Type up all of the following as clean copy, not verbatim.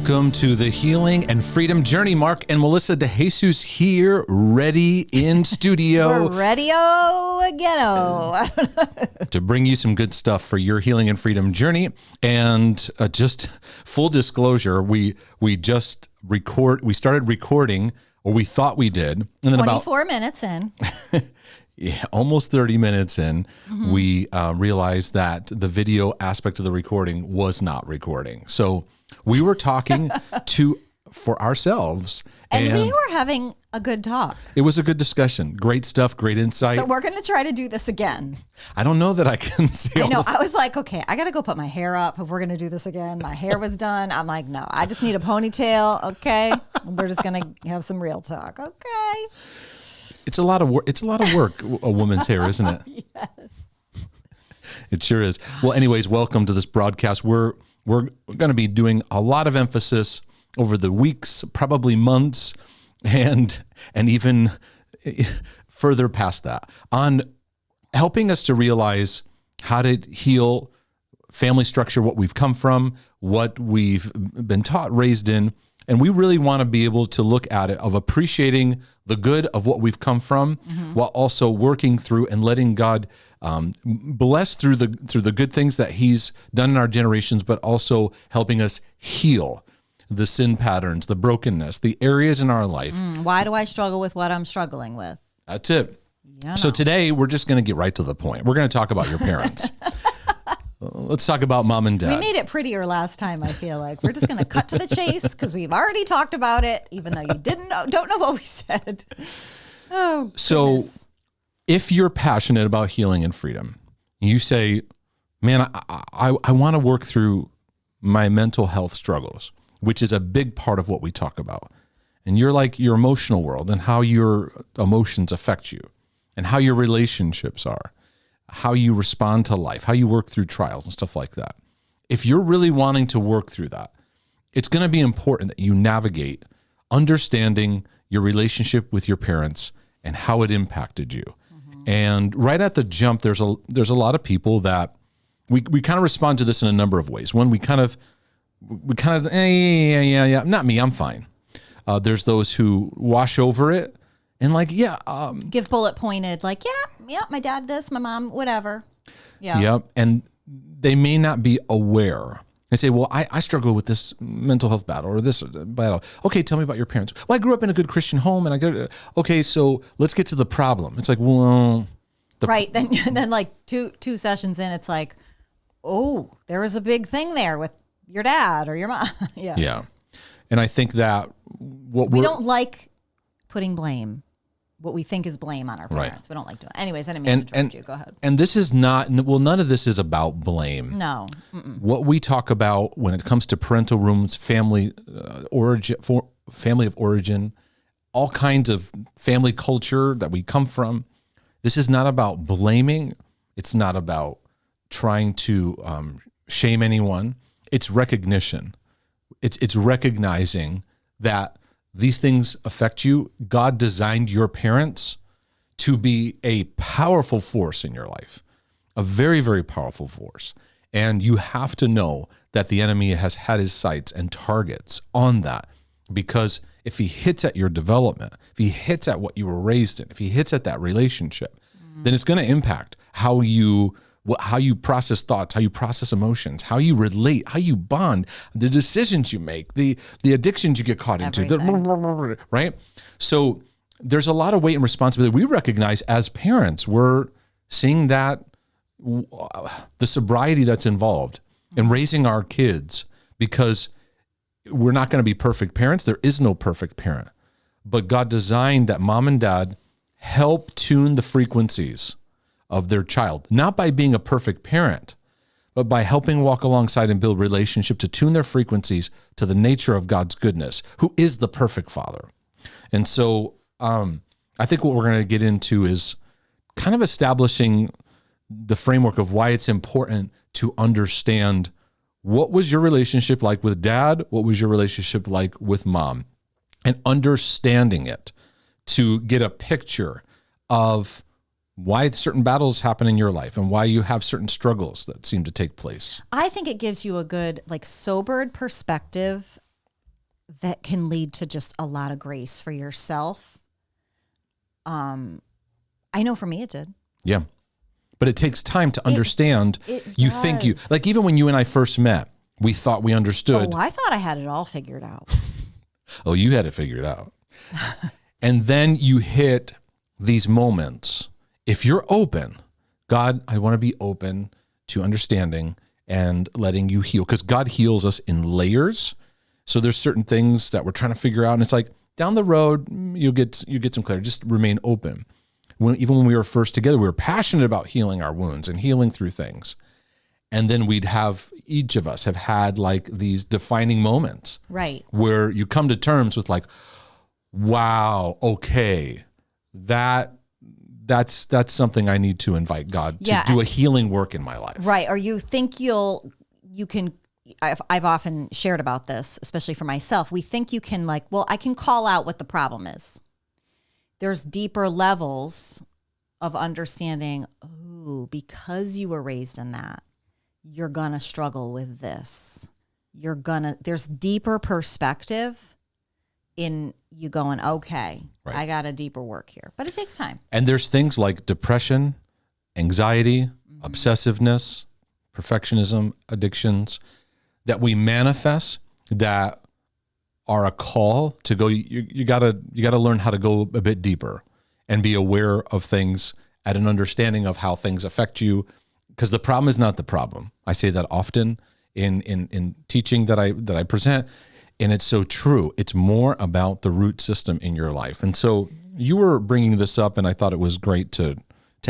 Welcome to the Healing and Freedom Journey. Mark and Melissa DeJesus here, ready in studio. We're ready-o again to bring you some good stuff for your healing and freedom journey. And just full disclosure, we started recording, or we thought we did. And then 24 minutes in. Yeah, almost 30 minutes in, we realized that the video aspect of the recording was not recording. So we were talking for ourselves. And we were having a good talk. It was a good discussion. Great stuff, great insight. So we're going to try to do this again. I don't know that I can say I know. I was like, okay, I got to go put my hair up if we're going to do this again. My hair was done. I'm like, no, I just need a ponytail. Okay. We're just going to have some real talk. Okay. It's a lot of work. It's a lot of work, a woman's hair, isn't it? Yes. It sure is. Well, anyways, welcome to this broadcast. We're going to be doing a lot of emphasis over the weeks, probably months, and even further past that on helping us to realize how to heal family structure, what we've come from, what we've been taught, raised in. And we really want to be able to look at it of appreciating the good of what we've come from, while also working through and letting God bless through the good things that He's done in our generations, but also helping us heal the sin patterns, the brokenness, the areas in our life. Why do I struggle with what I'm struggling with? That's it. Yeah, so today we're just going to get right to the point. We're going to talk about your parents. Let's talk about mom and dad. We made it prettier last time, I feel like. We're just going to cut to the chase because we've already talked about it, even though you don't know what we said. Oh, goodness. So if you're passionate about healing and freedom, you say, man, I want to work through my mental health struggles, which is a big part of what we talk about. And you're like your emotional world and how your emotions affect you and how your relationships are, how you respond to life, how you work through trials and stuff like that. If you're really wanting to work through that, it's going to be important that you navigate understanding your relationship with your parents and how it impacted you. And right at the jump, there's a lot of people that we kind of respond to this in a number of ways. One, we kind of, yeah, not me, I'm fine. There's those who wash over it and like, give bullet pointed, like, yeah, my dad this, my mom, whatever. Yeah. Yep. And they may not be aware. They say, well, I struggle with this mental health battle or this battle. Okay, tell me about your parents. Well, I grew up in a good Christian home and okay, so let's get to the problem. It's like, well, right. Then like two sessions in, it's like, oh, there was a big thing there with your dad or your mom. Yeah. Yeah. And I think that we don't like putting blame. What we think is blame on our parents. Right. We don't like doing it. Anyways, I didn't mean to interrupt you. Go ahead. And this is not, well, none of this is about blame. No. What we talk about when it comes to parental rooms, family family of origin, all kinds of family culture that we come from, this is not about blaming. It's not about trying to shame anyone. It's recognition. It's recognizing that these things affect you. God designed your parents to be a powerful force in your life, a very, very powerful force. And you have to know that the enemy has had his sights and targets on that, because if he hits at your development, if he hits at what you were raised in, if he hits at that relationship, then it's going to impact how you process thoughts, how you process emotions, how you relate, how you bond, the decisions you make, the addictions you get caught into, right? So there's a lot of weight and responsibility. We recognize as parents, we're seeing that the sobriety that's involved in raising our kids, because we're not going to be perfect parents. There is no perfect parent, but God designed that mom and dad help tune the frequencies of their child, not by being a perfect parent, but by helping walk alongside and build relationship to tune their frequencies to the nature of God's goodness, who is the perfect Father. And so I think what we're going to get into is kind of establishing the framework of why it's important to understand what was your relationship like with dad, what was your relationship like with mom, and understanding it to get a picture of why certain battles happen in your life and why you have certain struggles that seem to take place. I think it gives you a good, sobered perspective that can lead to just a lot of grace for yourself. I know for me it did. Yeah. But it takes time to understand. You think you, like even when you and I first met, we thought we understood. Oh, I thought I had it all figured out. Oh, you had it figured out. And then you hit these moments. If you're open, God, I want to be open to understanding and letting you heal, because God heals us in layers. So there's certain things that we're trying to figure out, and it's like down the road you get some clarity. Just remain open. Even when we were first together, we were passionate about healing our wounds and healing through things, and then each of us have had like these defining moments, right, where you come to terms with like, wow, okay, that's something I need to invite God to do a healing work in my life. Right. Or you think you can, I've often shared about this, especially for myself. We think you can like, well, I can call out what the problem is. There's deeper levels of understanding, because you were raised in that, you're going to struggle with this. There's deeper perspective in you going, okay, right, I got a deeper work here, but it takes time. And there's things like depression, anxiety, obsessiveness, perfectionism, addictions that we manifest that are a call to go. You gotta learn how to go a bit deeper and be aware of things at an understanding of how things affect you, because the problem is not the problem. I say that often in teaching that I present. And it's so true. It's more about the root system in your life. And so you were bringing this up, and I thought it was great to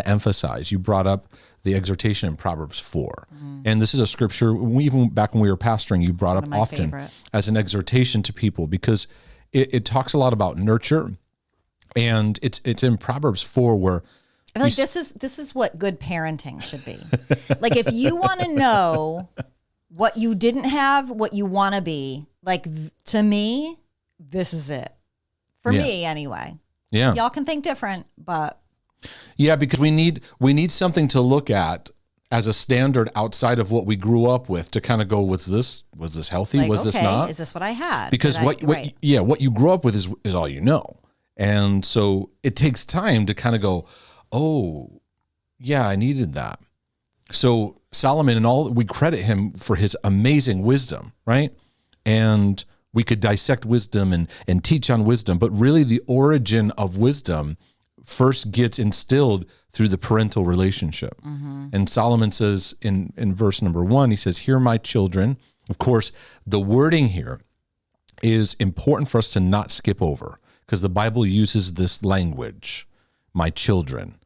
emphasize. You brought up the exhortation in Proverbs 4. And this is a scripture, even back when we were pastoring, you brought up often as an exhortation to people, because it talks a lot about nurture. And it's in Proverbs 4 where I feel like this is what good parenting should be. Like if you want to know what you didn't have, what you want to be, like to me, this is it. For me anyway. Yeah. Y'all can think different, but yeah, because we need something to look at as a standard outside of what we grew up with to kind of go, was this healthy? Like, was this not? Is this what I had? Because what you grew up with is all you know. And so it takes time to kind of go, oh, yeah, I needed that. So Solomon we credit him for his amazing wisdom, right? And we could dissect wisdom and teach on wisdom, but really the origin of wisdom first gets instilled through the parental relationship. And Solomon says in verse number 1, he says, "Hear my children." Of course, the wording here is important for us to not skip over, because the Bible uses this language, my children.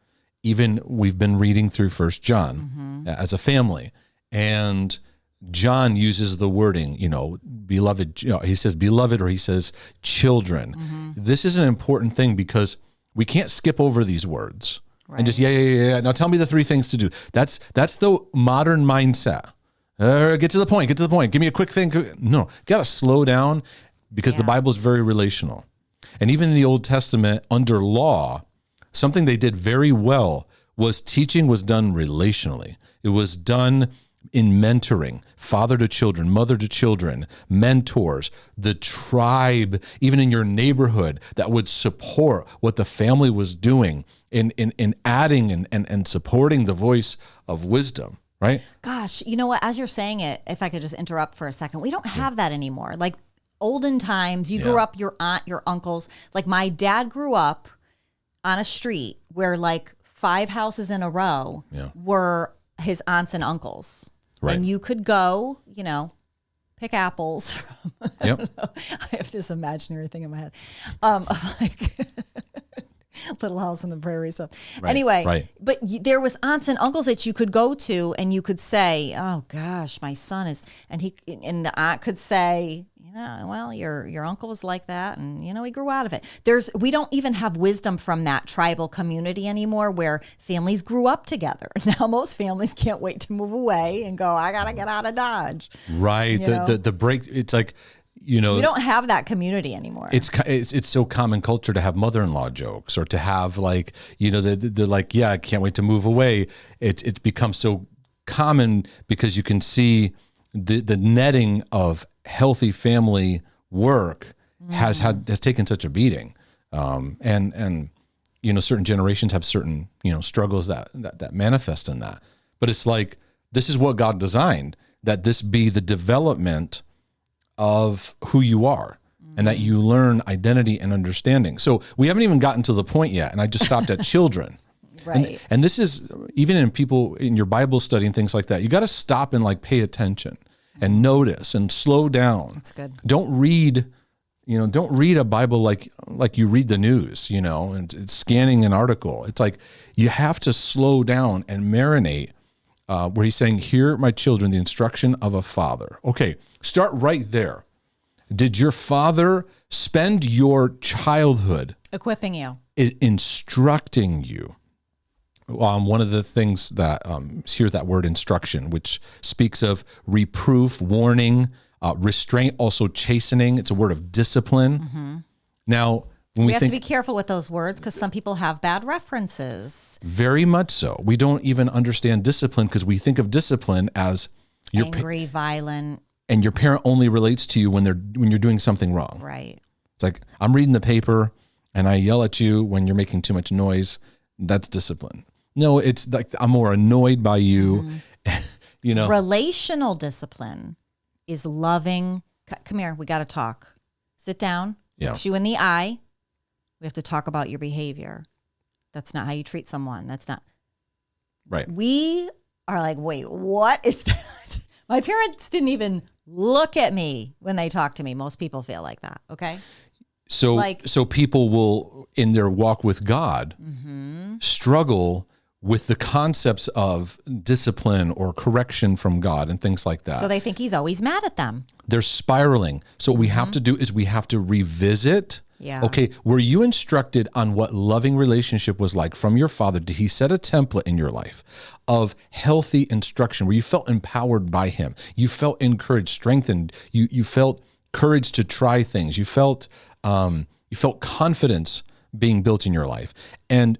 Even we've been reading through 1 John as a family, and John uses the wording, beloved, he says beloved, or he says children. This is an important thing because we can't skip over these words and just, yeah. Now tell me the 3 things to do. That's the modern mindset. Get to the point. Give me a quick thing. No, got to slow down, because the Bible is very relational. And even in the Old Testament, under law, something they did very well was teaching was done relationally. It was done in mentoring, father to children, mother to children, mentors, the tribe, even in your neighborhood, that would support what the family was doing in adding and supporting the voice of wisdom, right? Gosh, you know what? As you're saying it, if I could just interrupt for a second, we don't have that anymore. Like olden times, you grew up, your aunt, your uncles. Like my dad grew up on a street where like 5 houses in a row were his aunts and uncles. Right. And you could go, pick apples from, I don't know. I have this imaginary thing in my head. Like Little House on the Prairie stuff. Right. Anyway, but there was aunts and uncles that you could go to, and you could say, "Oh gosh, my son is," and the aunt could say, well, your uncle was like that, and he grew out of it. We don't even have wisdom from that tribal community anymore, where families grew up together. Now most families can't wait to move away and go, I gotta get out of Dodge. Right. The break. It's like, we don't have that community anymore. It's so common culture to have mother-in-law jokes, or to have like, they're like, yeah, I can't wait to move away. It's become so common because you can see the netting of healthy family work has taken such a beating. And certain generations have certain, struggles that manifest in that. But it's like, this is what God designed, that this be the development of who you are, and that you learn identity and understanding. So we haven't even gotten to the point yet, and I just stopped at children. Right. And this is even in people in your Bible study and things like that. You got to stop and like pay attention and notice and slow down. That's good. Don't read a Bible like you read the news, and it's scanning an article. It's like you have to slow down and marinate. Where he's saying, "Hear, my children, the instruction of a father." Okay, start right there. Did your father spend your childhood equipping you, instructing you? One of the things that here's that word instruction, which speaks of reproof, warning, restraint, also chastening. It's a word of discipline. Mm-hmm. Now, when we have to be careful with those words because some people have bad references. Very much so. We don't even understand discipline because we think of discipline as angry, violent, and your parent only relates to you when you're doing something wrong. Right. It's like, I'm reading the paper and I yell at you when you're making too much noise. That's discipline. No, it's like I'm more annoyed by you. Mm-hmm. Relational discipline is loving. Come here, we got to talk. Sit down. Yeah. Look you in the eye. We have to talk about your behavior. That's not how you treat someone. That's not right. We are like, wait, what is that? My parents didn't even look at me when they talk to me. Most people feel like that. Okay. So people will, in their walk with God, struggle with the concepts of discipline or correction from God and things like that. So they think he's always mad at them. They're spiraling. So what we have to do is we have to revisit. Yeah. Okay, were you instructed on what loving relationship was like from your father? Did he set a template in your life of healthy instruction where you felt empowered by him? You felt encouraged, strengthened. You felt courage to try things. You felt confidence being built in your life. And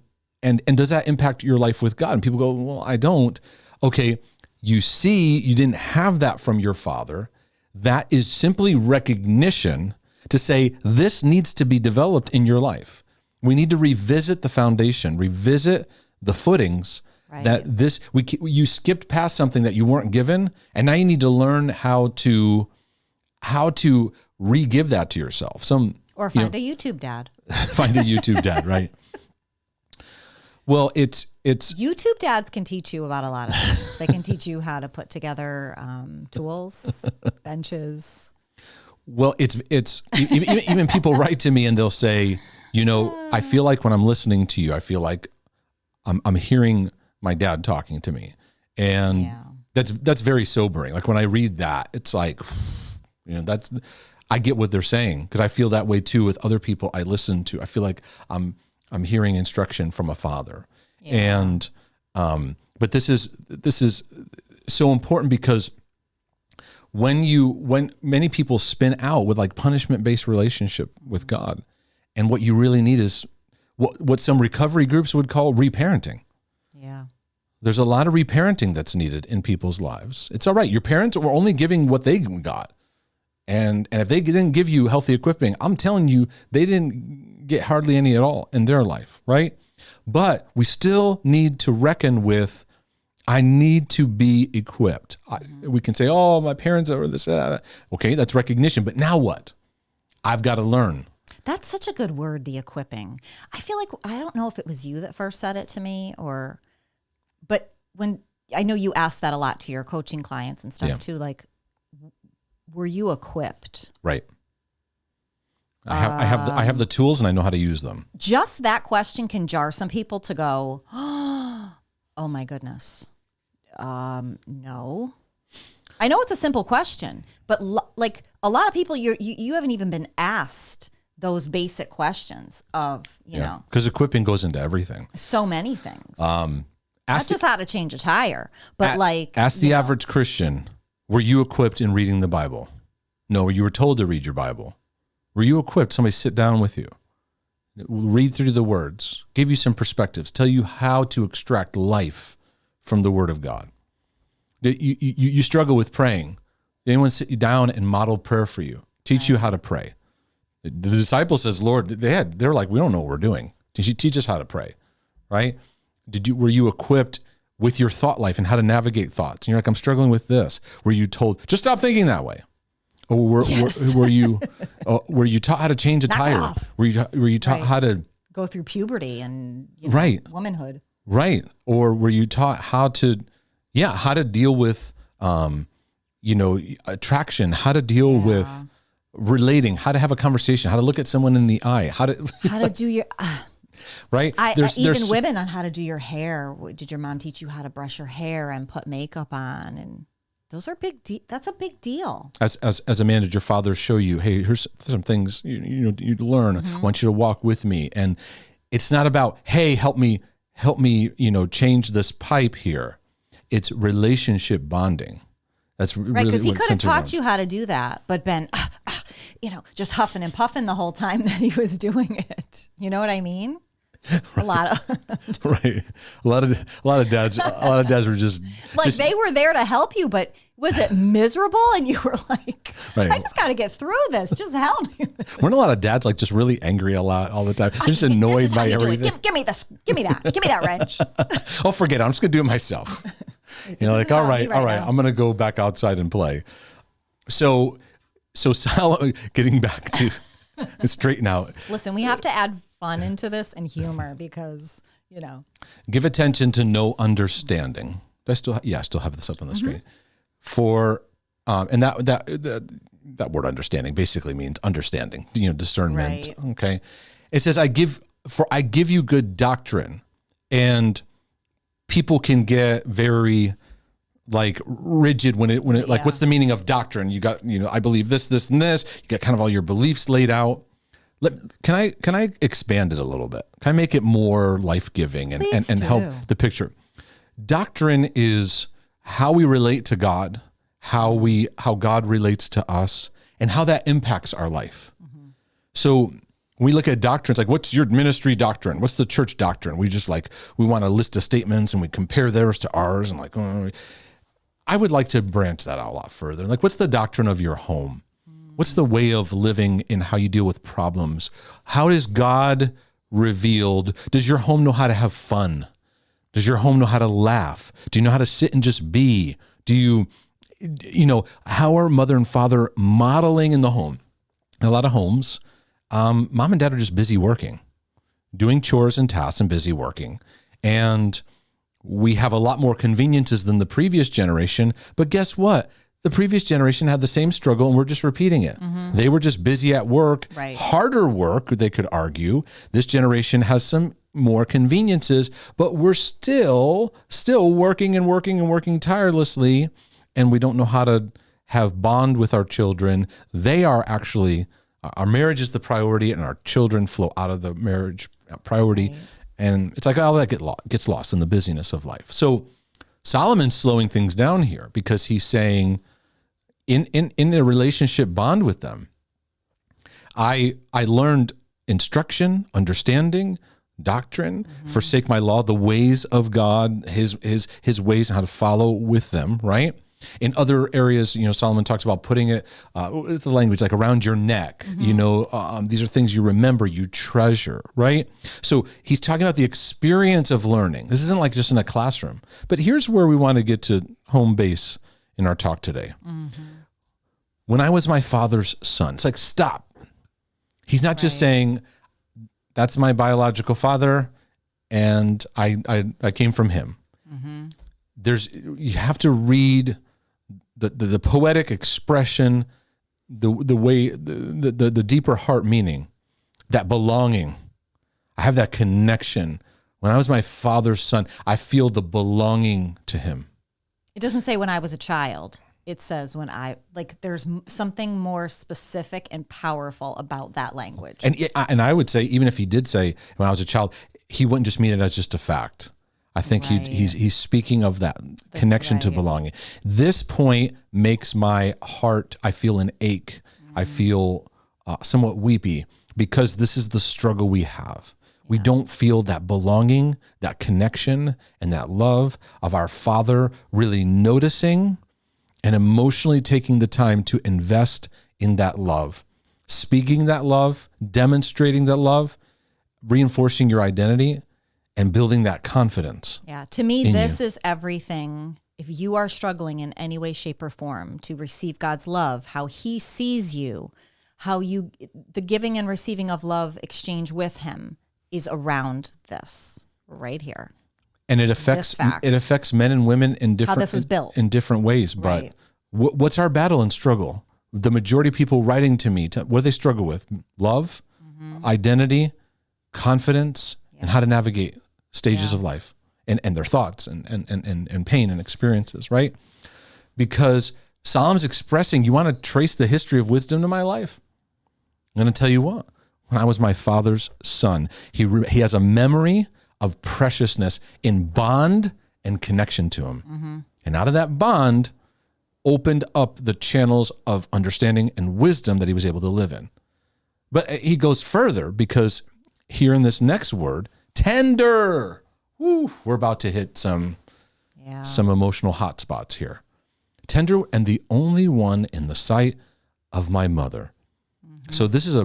does that impact your life with God? And people go, well, I don't. Okay, you see, you didn't have that from your father. That is simply recognition to say this needs to be developed in your life. We need to revisit the foundation, revisit the footings. Right. That you skipped past something that you weren't given, and now you need to learn how to re-give that to yourself. Or find a YouTube dad. Find a YouTube dad, right? Well, it's YouTube dads can teach you about a lot of things. They can teach you how to put together tools, benches. Well, it's even people write to me and they'll say, I feel like when I'm listening to you, I feel like I'm hearing my dad talking to me, and that's very sobering. Like when I read that, it's like, I get what they're saying because I feel that way too with other people I listen to. I feel like I'm hearing instruction from a father. Yeah. And but this is so important because when many people spin out with like punishment-based relationship with God, and what you really need is what some recovery groups would call reparenting. Yeah. There's a lot of reparenting that's needed in people's lives. It's all right. Your parents were only giving what they got. And if they didn't give you healthy equipping, I'm telling you, they didn't get hardly any at all in their life, right? But we still need to reckon with, I need to be equipped. We can say, oh, my parents are this. Okay, that's recognition. But now what? I've got to learn. That's such a good word, the equipping. I feel like, I don't know if it was you that first said it to me but when, I know you ask that a lot to your coaching clients and stuff too, like, were you equipped? Right. I have the tools and I know how to use them. Just that question can jar some people to go, oh my goodness. No. I know it's a simple question, but like a lot of people, you haven't even been asked those basic questions of, you know. Because equipping goes into everything. So many things. Not just how to change a tire, but ask the average Christian, were you equipped in reading the Bible? No, you were told to read your Bible. Were you equipped? Somebody sit down with you, read through the words, give you some perspectives, tell you how to extract life from the Word of God. You struggle with praying. Did anyone sit you down and model prayer for you? Teach you how to pray. The disciple says, Lord, they're like, we don't know what we're doing. Teach us how to pray, right? Were you equipped with your thought life and how to navigate thoughts? And you're like, I'm struggling with this. Were you told, just stop thinking that way? Or were you taught how to change a tire? Were you taught how to go through puberty and womanhood? Right. Or were you taught how to deal with, attraction, how to deal with relating, how to have a conversation, how to look at someone in the eye, how to do your, right. There's women on how to do your hair. Did your mom teach you how to brush your hair and put makeup on? And those are that's a big deal. As a man, did your father show you, hey, here's some things you learn. I want you to walk with me. And it's not about, hey, help me, change this pipe here. It's relationship bonding. That's right, because he could have taught you how to do that, but been, just huffing and puffing the whole time that he was doing it. You know what I mean? A lot of right. A lot of dads were just they were there to help you, but was it miserable? And you were like, right. I just got to get through this. Just help me. Weren't a lot of dads like just really angry a lot all the time? They're just annoyed by everything. Give me this. Give me that wrench. Oh, forget it. I'm just gonna do it myself. Like, all right, I'm gonna go back outside and play. So Solomon, getting back to straighten out. Listen, we have to add fun into this and humor because, Give attention to no understanding. I still have this up on the screen. For and that word understanding basically means understanding, discernment. Right. Okay. It says, I give you good doctrine, and people can get very like rigid when it like, what's the meaning of doctrine? You got, I believe this, and this. You got kind of all your beliefs laid out. Can I expand it a little bit? Can I make it more life-giving and help the picture? Doctrine is how we relate to God, how God relates to us, and how that impacts our life. Mm-hmm. So when we look at doctrines, like, what's your ministry doctrine? What's the church doctrine? We just we want a list of statements and we compare theirs to ours, and I would like to branch that out a lot further. Like, what's the doctrine of your home? What's the way of living in how you deal with problems? How is God revealed? Does your home know how to have fun? Does your home know how to laugh? Do you know how to sit and just be? Do you, how are mother and father modeling in the home? In a lot of homes, mom and dad are just busy working, doing chores and tasks and busy working. And we have a lot more conveniences than the previous generation. But guess what? The previous generation had the same struggle, and we're just repeating it. Mm-hmm. They were just busy at work, harder work, they could argue. This generation has some more conveniences, but we're still working and working and working tirelessly, and we don't know how to have bond with our children. They are actually, our marriage is the priority, and our children flow out of the marriage priority. Right. And it's like, all that gets lost in the busyness of life. So Solomon's slowing things down here because he's saying, in their relationship bond with them, I learned instruction, understanding, doctrine, forsake my law, the ways of God, his ways, and how to follow with them, right? In other areas, Solomon talks about putting it, the language like around your neck, these are things you remember, you treasure, right? So he's talking about the experience of learning. This isn't like just in a classroom, but here's where we want to get to home base in our talk today. Mm-hmm. When I was my father's son, it's like, stop. He's not just saying, that's my biological father, and I came from him. Mm-hmm. You have to read the poetic expression, the way, the deeper heart meaning, that belonging. I have that connection. When I was my father's son, I feel the belonging to him. It doesn't say when I was a child. It says there's something more specific and powerful about that language. And I would say, even if he did say when I was a child, he wouldn't just mean it as just a fact. I think he's speaking of that connection to belonging. This point makes my heart, I feel an ache. I feel somewhat weepy because this is the struggle we have. We don't feel that belonging, that connection, and that love of our Father really noticing and emotionally taking the time to invest in that love, speaking that love, demonstrating that love, reinforcing your identity, and building that confidence. Yeah. To me, this is everything. If you are struggling in any way, shape, or form to receive God's love, how he sees you, the giving and receiving of love exchange with him is around this right here. And it affects men and women in different, how this was built. In different ways. But what's our battle and struggle? The majority of people writing to me, what do they struggle with? Love, identity, confidence, and how to navigate stages of life and their thoughts and pain and experiences, right? Because Psalm's expressing, you want to trace the history of wisdom to my life? I'm going to tell you what. When I was my father's son, he has a memory of preciousness in bond and connection to him. And out of that bond opened up the channels of understanding and wisdom that he was able to live in. But he goes further, because here in this next word, tender, we're about to hit some emotional hot spots here. Tender and the only one in the sight of my mother. So this is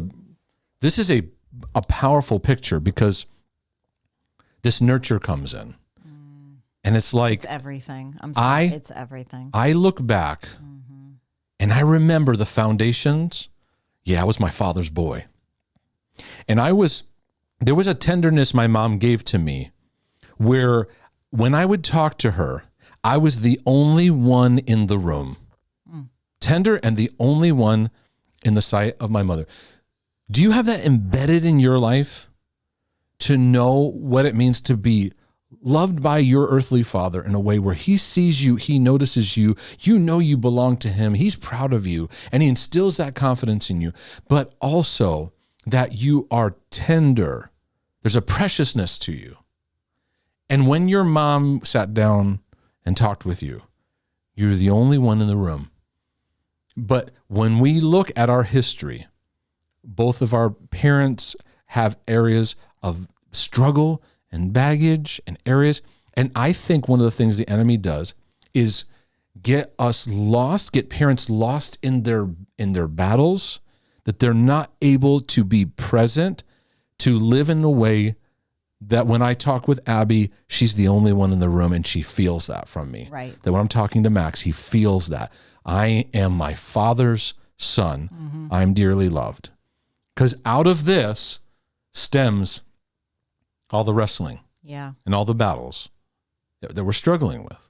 a powerful picture, because this nurture comes in. And it's like, it's everything. I'm sorry, it's everything. I look back and I remember the foundations. Yeah, I was my father's boy. And there was a tenderness my mom gave to me, where when I would talk to her, I was the only one in the room. Tender and the only one in the sight of my mother. Do you have that embedded in your life, to know what it means to be loved by your earthly father in a way where he sees you, he notices you, you know you belong to him, he's proud of you, and he instills that confidence in you, but also that you are tender. There's a preciousness to you. And when your mom sat down and talked with you, you're the only one in the room. But when we look at our history, both of our parents have areas of struggle and baggage and areas. And I think one of the things the enemy does is get us lost, get parents lost in their battles, that they're not able to be present, to live in a way that when I talk with Abby, she's the only one in the room and she feels that from me. Right. That when I'm talking to Max, he feels that. I am my father's son. I'm dearly loved. Because out of this stems all the wrestling and all the battles that we're struggling with.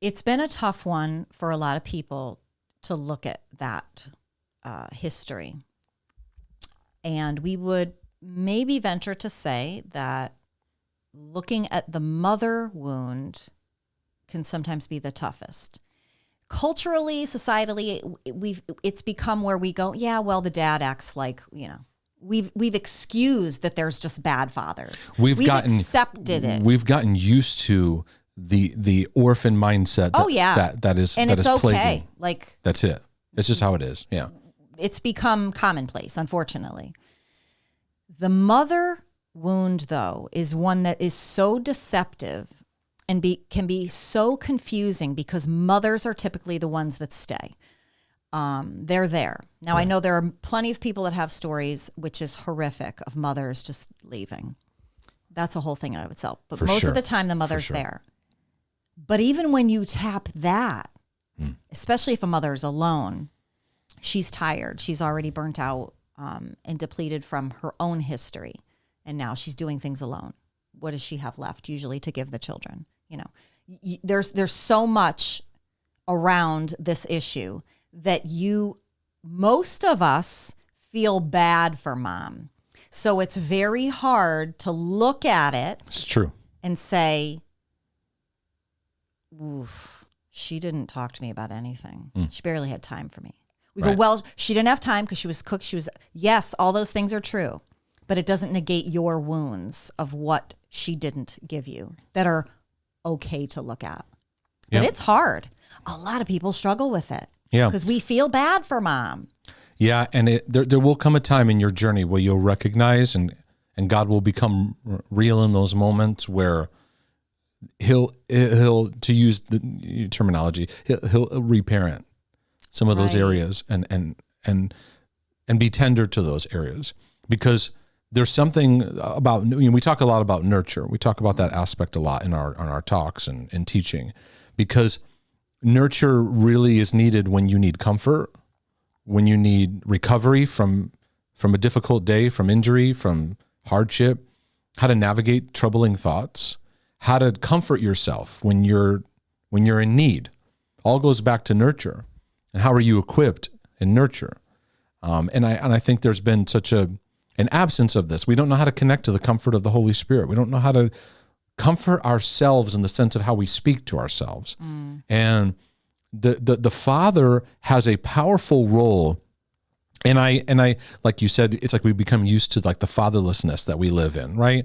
It's been a tough one for a lot of people to look at that history. And we would maybe venture to say that looking at the mother wound can sometimes be the toughest. Culturally, societally, it's become where we go, yeah, well, the dad acts like, we've excused that there's just bad fathers. We've accepted it. We've gotten used to the orphan mindset. That is okay. Plaguing. Like, that's it. It's just how it is. Yeah. It's become commonplace, unfortunately. The mother wound, though, is one that is so deceptive and can be so confusing, because mothers are typically the ones that stay. They're there. Now, I know there are plenty of people that have stories, which is horrific, of mothers just leaving. That's a whole thing in and of itself. But most of the time, the mother's there. But even when you tap that, especially if a mother is alone, she's tired. She's already burnt out and depleted from her own history. And now she's doing things alone. What does she have left usually to give the children? There's so much around this issue that most of us feel bad for mom. So it's very hard to look at it. It's true. And say, oof, she didn't talk to me about anything. She barely had time for me. We go, well, she didn't have time because she was cooked. Yes, all those things are true, but it doesn't negate your wounds of what she didn't give you that are okay to look at. But it's hard. A lot of people struggle with it. Yeah. Because we feel bad for mom. Yeah. And there will come a time in your journey where you'll recognize and God will become real in those moments where he'll to use the terminology, he'll reparent. some of those Right. areas and be tender to those areas, because there's something about, we talk a lot about nurture. We talk about that aspect a lot in our talks and teaching, because nurture really is needed when you need comfort, when you need recovery from a difficult day, from injury, from hardship, how to navigate troubling thoughts, how to comfort yourself when you're in need. All goes back to nurture. And how are you equipped in nurture? And I think there's been such an absence of this. We don't know how to connect to the comfort of the Holy Spirit. We don't know how to comfort ourselves in the sense of how we speak to ourselves. And the Father has a powerful role. And I, like you said, it's like we become used to like the fatherlessness that we live in, right?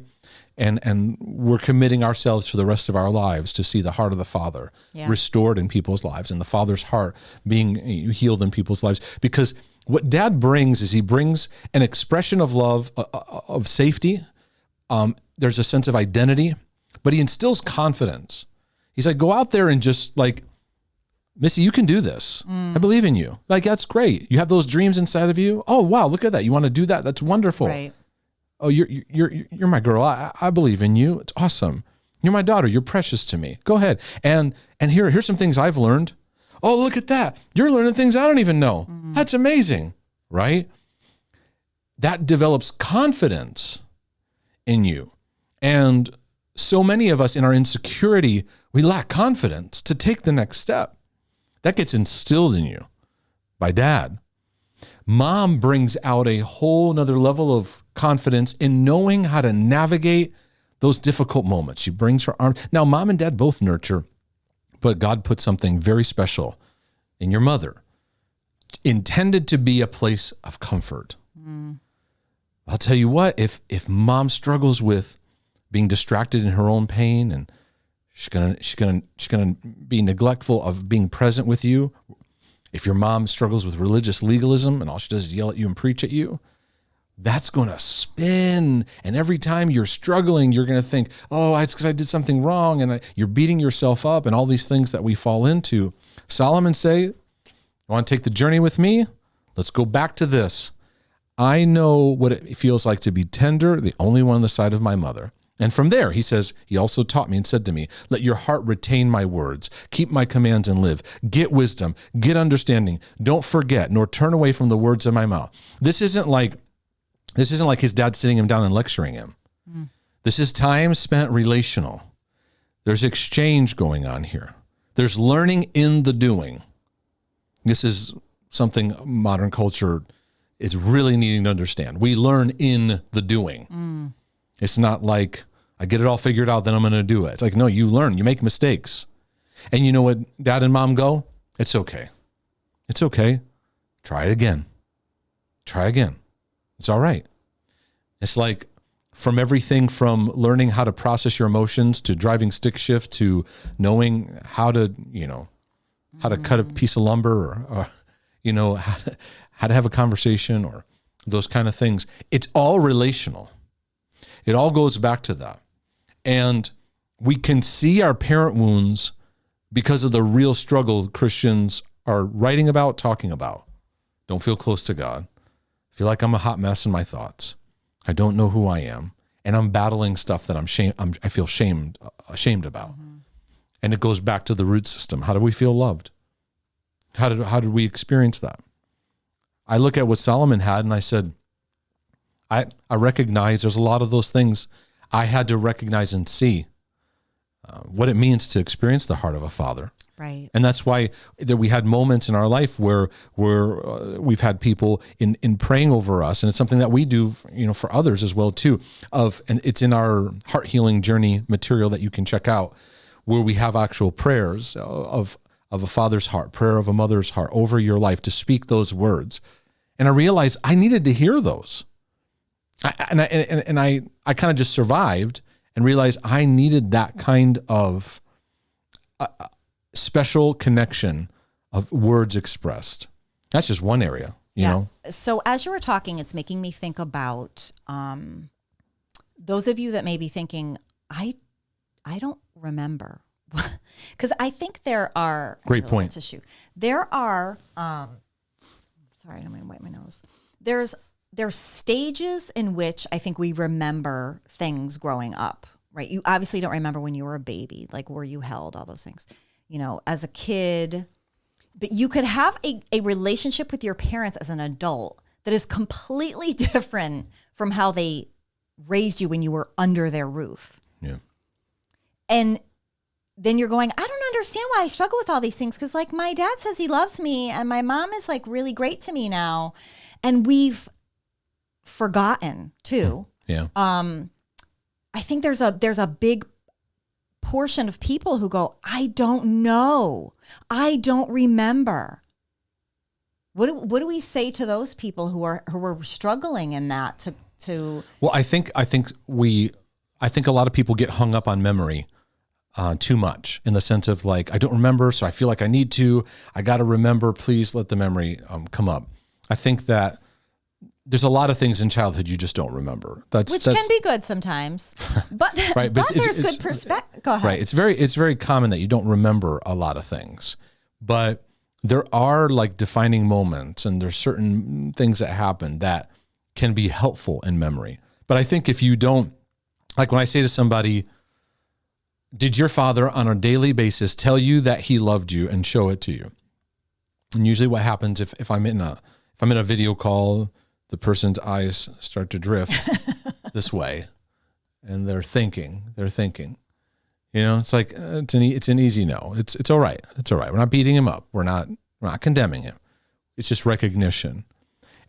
And we're committing ourselves for the rest of our lives to see the heart of the Father restored in people's lives, and the Father's heart being healed in people's lives. Because what Dad brings is he brings an expression of love, of safety. There's a sense of identity, but he instills confidence. He's like, go out there and just like, Missy, you can do this. I believe in you. Like, that's great. You have those dreams inside of you. Oh, wow. Look at that. You want to do that? That's wonderful. Right. Oh, you're my girl. I believe in you. It's awesome. You're my daughter. You're precious to me. Go ahead. And here's some things I've learned. Oh, look at that. You're learning things I don't even know. That's amazing. Right? That develops confidence in you. And so many of us in our insecurity, we lack confidence to take the next step. That gets instilled in you by Dad. Mom brings out a whole nother level of confidence in knowing how to navigate those difficult moments. She brings her arm. Now, Mom and Dad both nurture, but God put something very special in your mother, intended to be a place of comfort. I'll tell you what, if Mom struggles with being distracted in her own pain, and she's gonna be neglectful of being present with you. If your mom struggles with religious legalism and all she does is yell at you and preach at you, that's going to spin. And every time you're struggling, you're going to think, oh, it's because I did something wrong. And you're beating yourself up and all these things that we fall into. Solomon say, you want to take the journey with me? Let's go back to this. I know what it feels like to be tender, the only one on the side of my mother. And from there, he says, he also taught me and said to me, let your heart retain my words, keep my commands and live. Get wisdom, get understanding. Don't forget, nor turn away from the words of my mouth. This isn't like his dad sitting him down and lecturing him. This is time spent relational. There's exchange going on here. There's learning in the doing. This is something modern culture is really needing to understand. We learn in the doing. It's not like, I get it all figured out, then I'm going to do it. It's like, no, you learn, you make mistakes. And you know what Dad and Mom go? It's okay. It's okay. Try it again. Try again. It's all right. It's like from everything from learning how to process your emotions to driving stick shift to knowing how to, how to cut a piece of lumber or how to have a conversation or those kind of things. It's all relational. It all goes back to that. And we can see our parent wounds because of the real struggle Christians are writing about, talking about. Don't feel close to God. Feel like I'm a hot mess in my thoughts. I don't know who I am. And I'm battling stuff that I feel ashamed about. And it goes back to the root system. How do we feel loved? How did we experience that? I look at what Solomon had and I said, I recognize there's a lot of those things I had to recognize and see what it means to experience the heart of a father. Right. And that's why we had moments in our life where we've had people in praying over us, and it's something that we do, for others as well too. And it's in our heart healing journey material that you can check out, where we have actual prayers of a father's heart, prayer of a mother's heart over your life to speak those words. And I realized I needed to hear those. I kind of just survived and realized I needed that kind of special connection of words expressed. That's just one area, you know? So as you were talking, it's making me think about those of you that may be thinking, I don't remember because I think there are Great point. Tissue. There are. Sorry, I'm going to wipe my nose. There's stages in which I think we remember things growing up. Right. You obviously don't remember when you were a baby, like where you held, all those things. As a kid, but you could have a relationship with your parents as an adult that is completely different from how they raised you when you were under their roof. Yeah. And then you're going, I don't understand why I struggle with all these things. Cause like my dad says he loves me and my mom is like really great to me now. And we've forgotten too. Yeah. I think there's a big portion of people who go, I don't know. I don't remember. What do we say to those people who are struggling in that to Well, I think a lot of people get hung up on memory too much, in the sense of like, I don't remember, so I feel like I need to. I got to remember. Please let the memory come up. I think that there's a lot of things in childhood you just don't remember. Which can be good sometimes, but right, but there's good perspective. Go ahead. Right, it's very common that you don't remember a lot of things, but there are like defining moments, and there's certain things that happen that can be helpful in memory. But I think if you don't, like when I say to somebody, did your father on a daily basis tell you that he loved you and show it to you? And usually what happens if I'm in a video call, the person's eyes start to drift this way, and they're thinking. It's like it's an easy no. It's all right. It's all right. We're not beating him up. We're not condemning him. It's just recognition.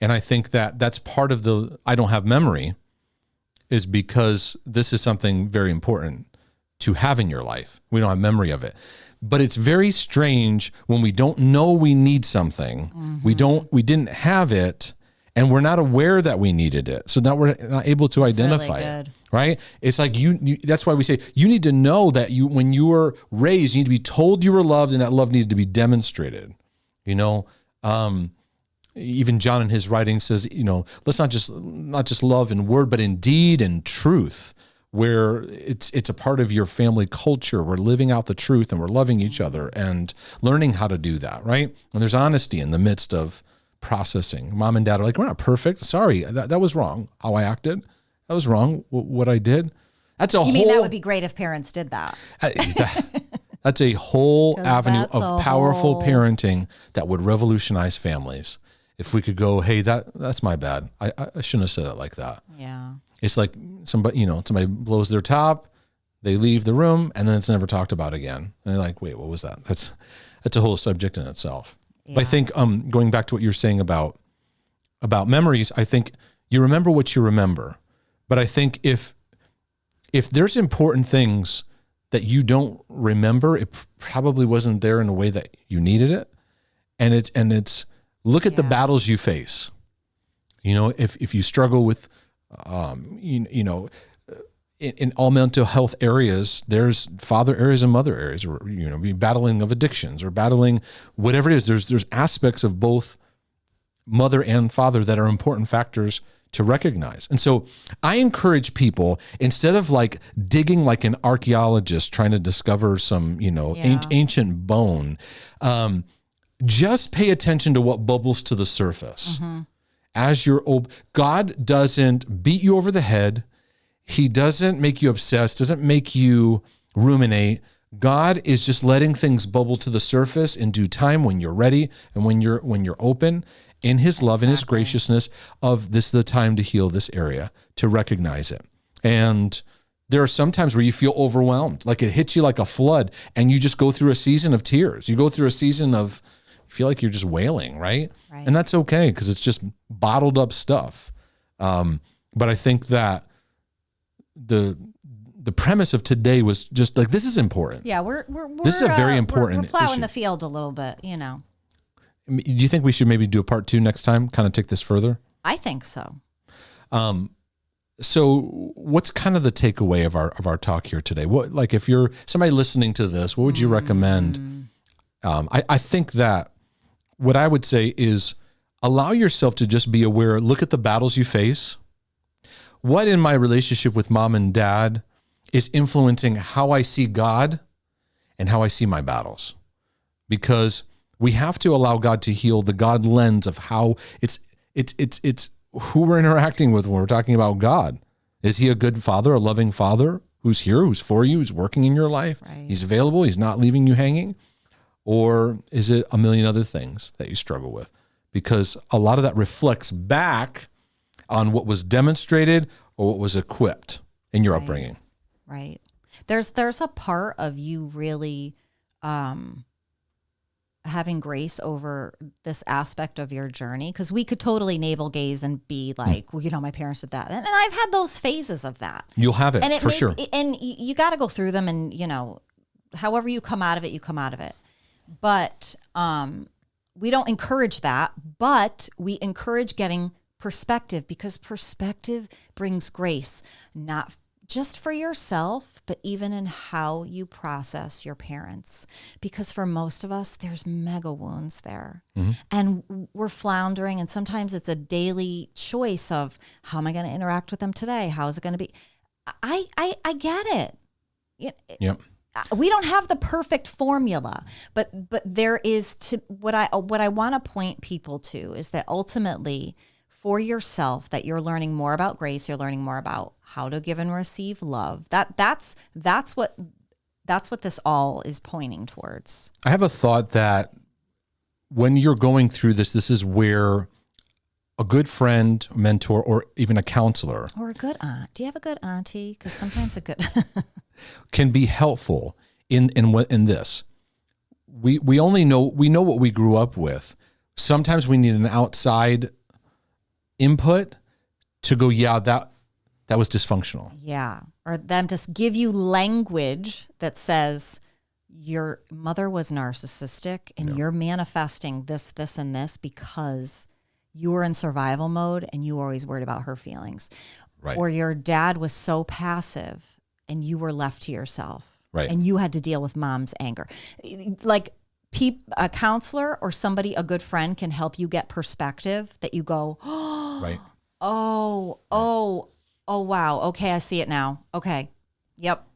And I think that that's part of the I don't have memory, is because this is something very important to have in your life. We don't have memory of it. But it's very strange when we don't know we need something. Mm-hmm. We didn't have it, and we're not aware that we needed it. So now we're not able to identify it, right? It's like you that's why we say you need to know that when you were raised, you need to be told you were loved, and that love needed to be demonstrated. Even John in his writing says, let's not just love in word, but in deed and truth, where it's a part of your family culture. We're living out the truth, and we're loving each other and learning how to do that, right? And there's honesty in the midst of processing. Mom and dad are like, we're not perfect. Sorry, that was wrong. How I acted, that was wrong. What I did. That's a whole. You mean that would be great if parents did that? That's a whole avenue of powerful parenting that would revolutionize families. If we could go, hey, that's my bad. I shouldn't have said it like that. Yeah. It's like somebody blows their top, they leave the room, and then it's never talked about again. And they're like, wait, what was that? That's a whole subject in itself. Yeah. But I think going back to what you're saying about memories, I think you remember what you remember. But I think if there's important things that you don't remember, it probably wasn't there in a way that you needed it. And it's look at the battles you face. If you struggle with, in all mental health areas, there's father areas and mother areas, or, be battling of addictions or battling whatever it is. There's aspects of both mother and father that are important factors to recognize. And so I encourage people, instead of like digging like an archaeologist trying to discover some, ancient bone, just pay attention to what bubbles to the surface. Mm-hmm. As God doesn't beat you over the head. He doesn't make you obsessed, doesn't make you ruminate. God is just letting things bubble to the surface in due time when you're ready and when you're open in his love and his graciousness of this is the time to heal this area, to recognize it. And there are some times where you feel overwhelmed, like it hits you like a flood, and you just go through a season of tears. You go through a season of, you feel like you're just wailing, right? And that's okay, because it's just bottled up stuff. But I think that the premise of today was just like, this is important. Yeah, this is a very important we're plowing issue. The field a little bit, Do you think we should maybe do a part 2 next time, kind of take this further? I think so. So what's kind of the takeaway of our talk here today? What, like, if you're somebody listening to this, what would you recommend? I think that what I would say is allow yourself to just be aware, look at the battles you face. What in my relationship with mom and dad is influencing how I see God and how I see my battles. Because we have to allow God to heal the God lens of how it's who we're interacting with when we're talking about God. Is he a good father, a loving father who's here, who's for you, who's working in your life? Right. He's available. He's not leaving you hanging. Or is it a million other things that you struggle with? Because a lot of that reflects back on what was demonstrated or what was equipped in your upbringing. Right. There's a part of you really having grace over this aspect of your journey, because we could totally navel gaze and be like, well, my parents did that. And I've had those phases of that. You'll have it, for sure. And you got to go through them, and, however you come out of it, you come out of it. But we don't encourage that, but we encourage getting perspective, because perspective brings grace, not just for yourself, but even in how you process your parents. Because for most of us, there's mega wounds there. Mm-hmm. And we're floundering, and sometimes it's a daily choice of, how am I going to interact with them today? How is it going to be? I get it. Yep. We don't have the perfect formula, but there is what I want to point people to is that ultimately, for yourself, that you're learning more about grace, you're learning more about how to give and receive love. That's what this all is pointing towards. I have a thought that when you're going through this is where a good friend, mentor, or even a counselor, or a good aunt. Do you have a good auntie? Because sometimes a good can be helpful in this. We know what we grew up with. Sometimes we need an outside input to go, that was dysfunctional. Yeah. Or them to give you language that says your mother was narcissistic and you're manifesting this, and this because you were in survival mode and you were always worried about her feelings. Right. Or your dad was so passive and you were left to yourself. Right. And you had to deal with mom's anger. Like a counselor or somebody, a good friend, can help you get perspective that you go, right. Oh, wow. Okay, I see it now. Okay. Yep.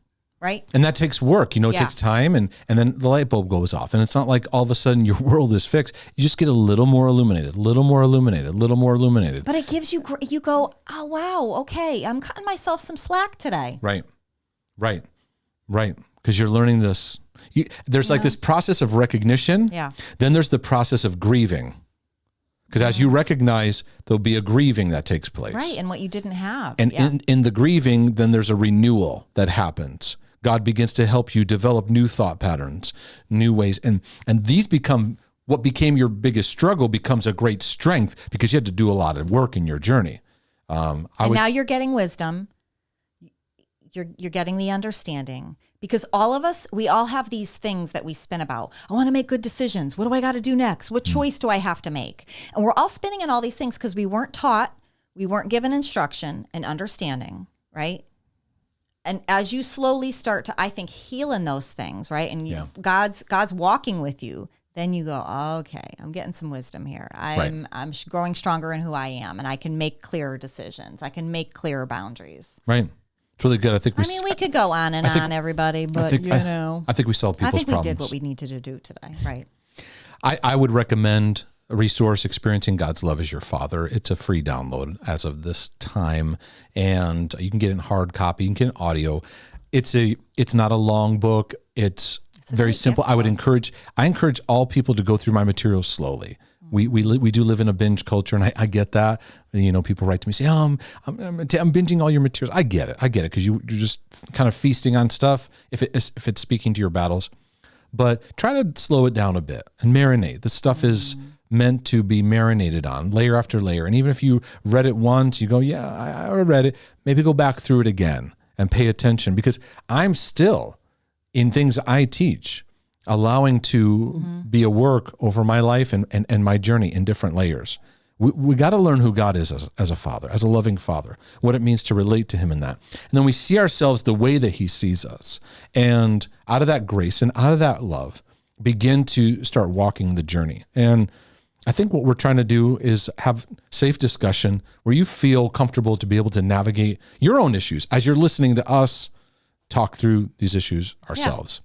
Right. And that takes work. It takes time, and then the light bulb goes off. And it's not like all of a sudden your world is fixed. You just get a little more illuminated. But it gives you go, oh, wow, okay, I'm cutting myself some slack today. Right. Because you're learning this. There's like this process of recognition. Yeah. Then there's the process of grieving. Because as you recognize, there'll be a grieving that takes place. Right, and what you didn't have. And in the grieving, then there's a renewal that happens. God begins to help you develop new thought patterns, new ways. And these become, what became your biggest struggle becomes a great strength because you had to do a lot of work in your journey. Now you're getting wisdom. You're getting the understanding, because all of us, we all have these things that we spin about. I want to make good decisions. What do I got to do next? What choice do I have to make? And we're all spinning in all these things because we weren't taught, we weren't given instruction and understanding, right? And as you slowly start to, I think, heal in those things, right? And God's walking with you. Then you go, okay, I'm getting some wisdom here. I'm growing stronger in who I am, and I can make clearer decisions. I can make clearer boundaries. Right. It's really good. We could go on and on, everybody, but I think we solved people's problems. I think we did what we needed to do today, right? I would recommend a resource, Experiencing God's Love as Your Father. It's a free download as of this time, and you can get it in hard copy. You can get it in audio. It's not a long book. It's very simple. I encourage all people to go through my materials slowly. We do live in a binge culture, and I get that. People write to me, say, I'm binging all your materials. I get it, because you're just kind of feasting on stuff if it's speaking to your battles. But try to slow it down a bit and marinate. This stuff is meant to be marinated on, layer after layer. And even if you read it once, you go, I read it. Maybe go back through it again and pay attention, because I'm still, in things I teach, allowing to be a work over my life and my journey in different layers. We got to learn who God is as a father, as a loving father, what it means to relate to him in that. And then we see ourselves the way that he sees us. And out of that grace and out of that love, begin to start walking the journey. And I think what we're trying to do is have safe discussion where you feel comfortable to be able to navigate your own issues as you're listening to us talk through these issues ourselves.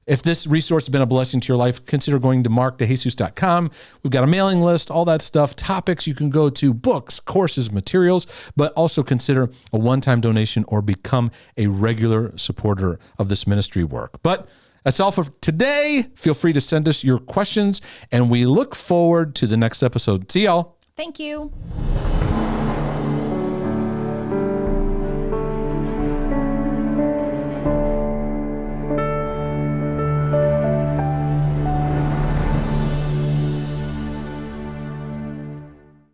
If this resource has been a blessing to your life, consider going to markdejesus.com. We've got a mailing list, all that stuff, topics you can go to, books, courses, materials, but also consider a one-time donation or become a regular supporter of this ministry work. But that's all for today. Feel free to send us your questions, and we look forward to the next episode. See y'all. Thank you.